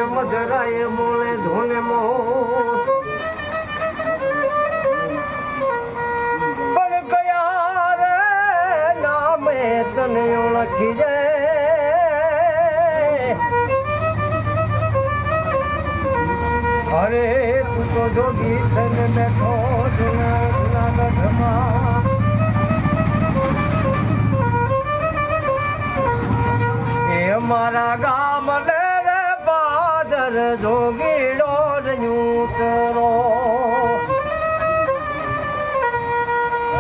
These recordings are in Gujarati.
મધરાય બોલે ધૂને મો પણ કયા રે નામે તને ઓળખી જાય અરે તું તો જોગી થઈને બેઠો જુનાગઢમાં એ મારા ગામ રે પાદર જોગીડો રણ્યુતરો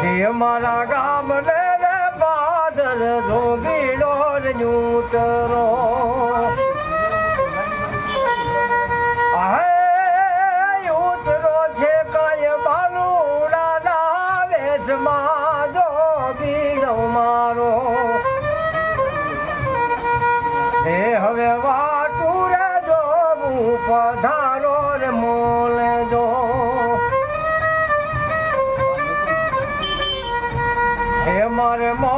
એ મારા ગામ રે પાદર જોગીડો રણ્યુતરો હવે વાટું રે જોવું પધારો રે મોલે જો હે મારે મો